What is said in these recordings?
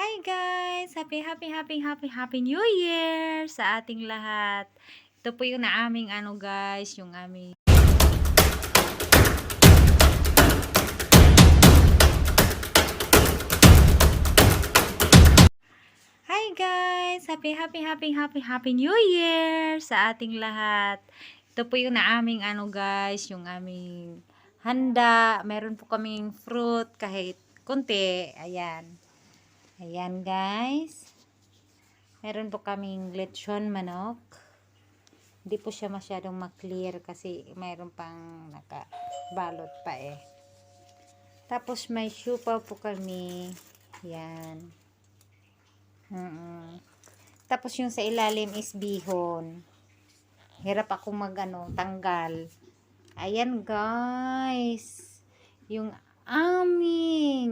Hi guys! Happy New Year sa ating lahat. Ito po yung aming guys, yung aming Hi guys! Happy New Year sa ating lahat. Ito po yung aming guys, yung aming handa. Meron po kaming fruit kahit konti. Ayan. Ayan guys. Meron po kaming lechon manok. Hindi po siya masyadong maklear kasi mayroon pang nakabalot pa eh. Tapos may siupaw po kami. Yan. Tapos yung sa ilalim is bihon. Hirap ako tanggal. Ayan guys. Yung aming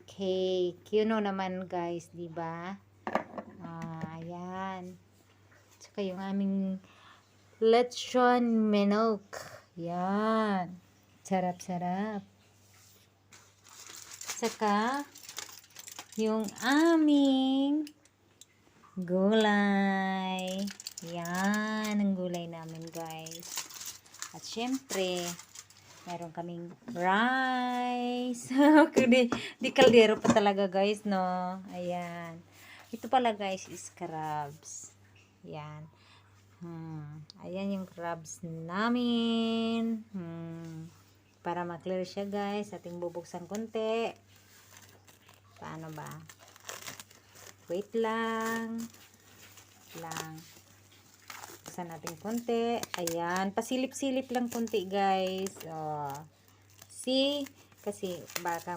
cake. You know naman guys, di ba? Ayan. Tsaka yung aming lechon manok. Yan. Sarap-sarap. Tsaka yung aming gulay. Yan ang gulay namin guys. At syempre, meron kaming rice. di kaldero pa talaga guys, no? Ayan. Ito pala guys is crabs. Yan. Ayan yung crabs namin. Para maklear siya guys, ating bubuksan konti. Paano ba? Wait lang. Buksan natin konti. Ayan. Pasilip-silip lang konti guys. See? Kasi baka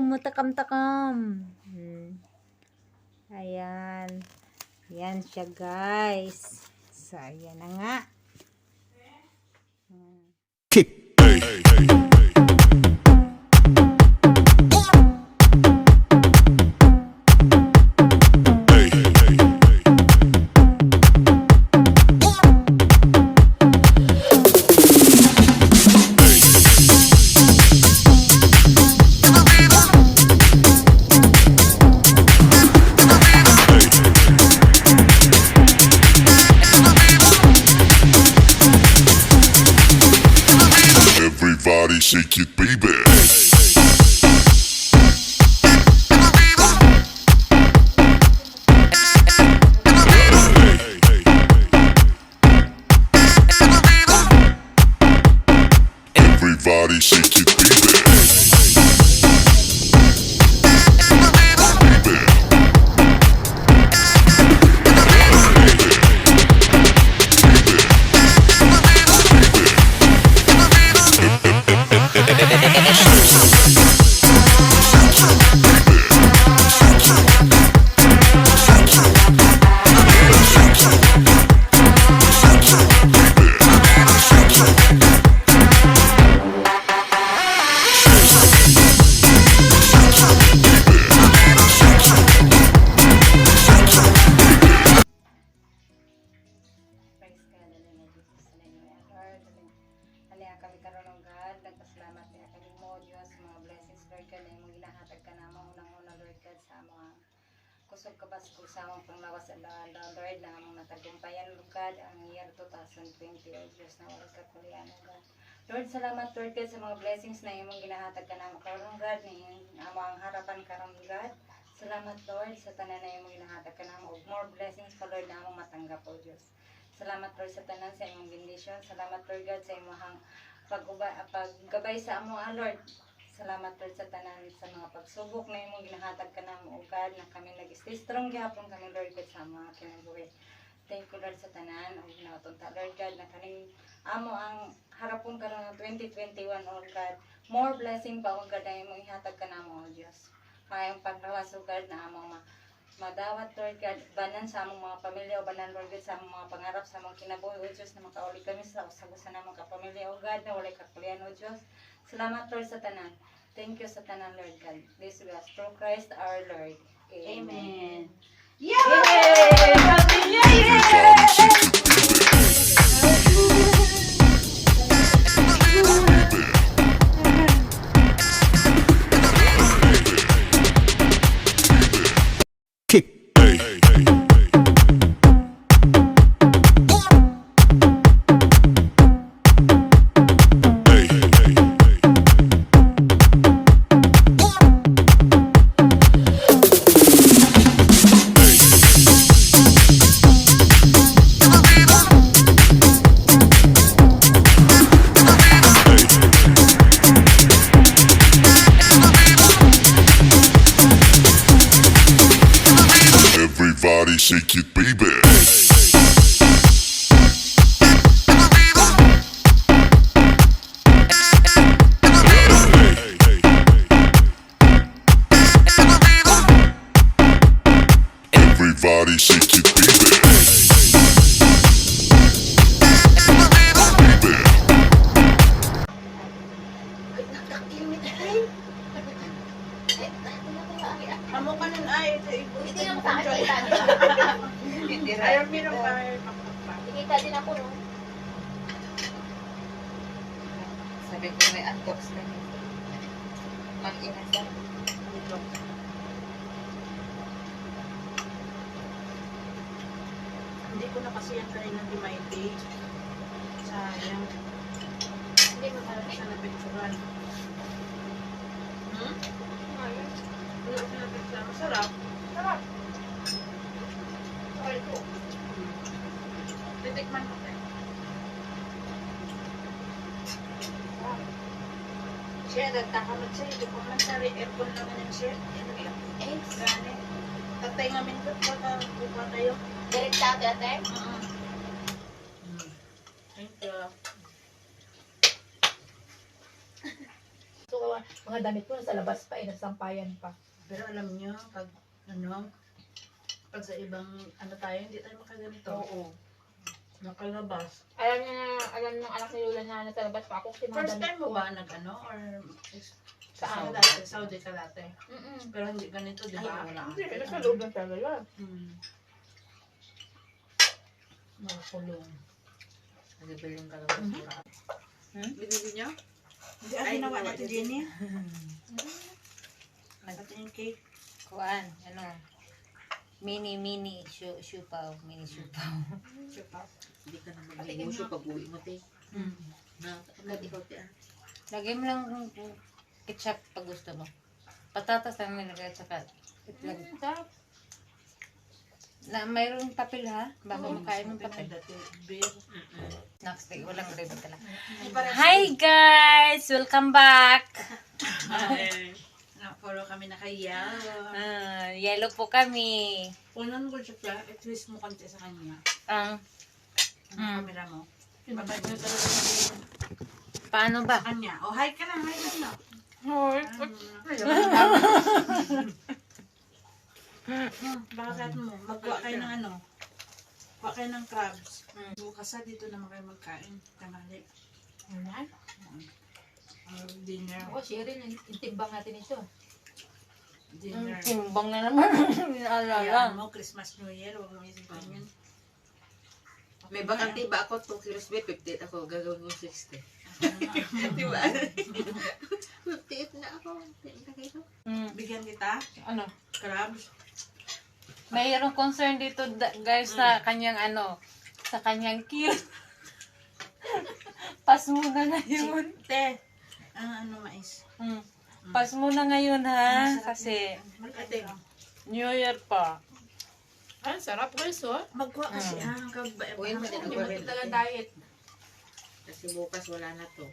matakam-takam. Ayan. Ayan siya guys. So, ayan na nga. Kick. Everybody shake it, baby. Everybody shake it, baby. Kami karon ng God, nagpasalamat niya kami mo Diyos, mga blessings Lord God, na imong ginahatag ka namang unang-una Lord God sa mga kusog kabaskog sa among panglawas sa Lord na among natagumpayan Lord God ang year 2020 Lord Diyos na wala ka kulian God. Lord, salamat Lord God sa mga blessings na imong ginahatag ka namang karon God, ni among harapan karon God. Salamat Lord sa tanan na imong ginahatag ka namang ug more blessings pa Lord na among matanggap o Diyos. Salamat Lord sa tanan sa imong bendition. Salamat Lord God sa imong paggabay sa amo Lord. Salamat Lord sa tanan sa mga pagsubok na imong ginahatag ka namo ug God na kami nag-stay strong gyapon kami Lord God sa mga kinabuhi. Thank you Lord sa tanan ug natunta Lord God na kaning amo ang harapon karon ng 2021 oh God. More blessing pa ug God na imong ihatag ka namo oh Dios. Mayong paglawas ug God na among madawat Lord God, banan sa among mga pamilya o banan Lord God sa among mga pangarap sa among kinabuhi o Diyos na makauli kami sa usagusan namang kapamilya o God na walay kakulian o Diyos. Salamat Lord sa tanan. Thank you sa tanan Lord God. This we ask through Christ our Lord. Amen. Yay! Happy New Year! Hindi naman sa akin, kita din. Hindi Ayaw right. meron pa makapagpa. Kita din ako, no? Sabi ko may antox na yun. Mag-ina siya. Hindi ko na kasi yan kanina di maiti. Sayang. Hindi mo marinig. Sa napicturan. Hmm? Ayun. Hindi ko sa napicturan. Masarap. Sarap. Sorry ko. Titikman mo tayo. Siya, nagtakamad siya. Hindi ko man sari. Aircon lang yan siya. Ano lang. Eh, Gani. Tatay nga min ko. Kupa tayo. direct sa atin, ate. Thank you. So, mga damit ko nasa labas pa, nasampayan pa. Pero alam niyo, pag pag sa ibang tayo, hindi tayo makaganito. Oo. Nakalabas. Alam ng anak ni Lola na nasa labas pa ako kasi mga First damit time mo ko. ba or Saan? Saudi ka dati? Mm-mm. Pero hindi ganito, di ba? Ay, wala. Hindi, nasa loob lang talaga yun. Makakulong. Nagbibiling ka lang sa sura. Binili niyo? Hindi, ginawa natin Jenny. Natin yung cake. Kuan, ano? Mini siupaw. Mini siupaw. Hindi ka na mag-imusyo pag uwi mo, te. Na, agad ikaw, te, ah. Lagay mo lang ketchup pag gusto mo. Patatas lang nilagay at saka itlog. Sarap. Na mayroong papel ha? Baka makain ng papel. Dati, beer. Snacks day. Walang ribbon ka lang. Hi! Hi guys! Welcome back! Na-follow kami na kay Yao. Yellow po kami. Unan ko siya, i-twist mo konti sa kanya. Ang Ang camera mo. Mabait mo talaga sa paano ba? kanya. Oh, hi ka na, hi ka na. Bakit mo? Magkuha kayo ng kuha kayo ng crabs. Bukas dito naman kayo magkain. Tanghali. Ayan. Dinner. Ako, sharing. Intimbang natin ito. Dinner. Timbang na naman. Inaalala. Kayaan mo, Christmas, New Year, huwag mo isipin yun. May bakante ba ako 2 kilos ba? 58 ako, gagawin ko 60. Diba? 58 na ako. Bigyan kita, Ano? crabs. Mayroong concern dito guys sa kanyang sa kanyang cute. Pas muna ngayon. Te, mais. Pas muna ngayon ha. Kasi Ate, New Year pa. Ay, sarap guys, oh. magkuha kasi ang Uy, mo din Hindi ako mo rin. talaga diet. Kasi bukas wala na to.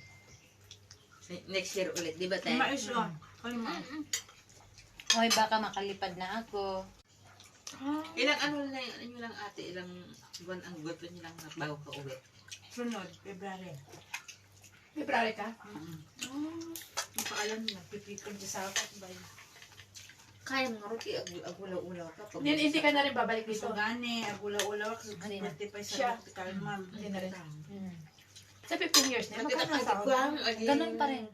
Next year ulit, di ba tayo? mais o. Kali mais. Hoy, baka makalipad na ako. Ilang ano lang ate, ilang buwan ang gusto niyo lang bago ka uwi. Sunod, February. February ka? Hindi pa alam na, pipikon sa sapat ba yun? Kaya mga ruti, agulaw-ulaw ka. Pag Hindi ka na rin babalik Gusto dito. gani, agula-ulaw ako. Hindi na. 45 Siya. sa hospital, ma'am. Hindi na rin. Sa 15 years na, magkano ang sahod? Ganun pa rin.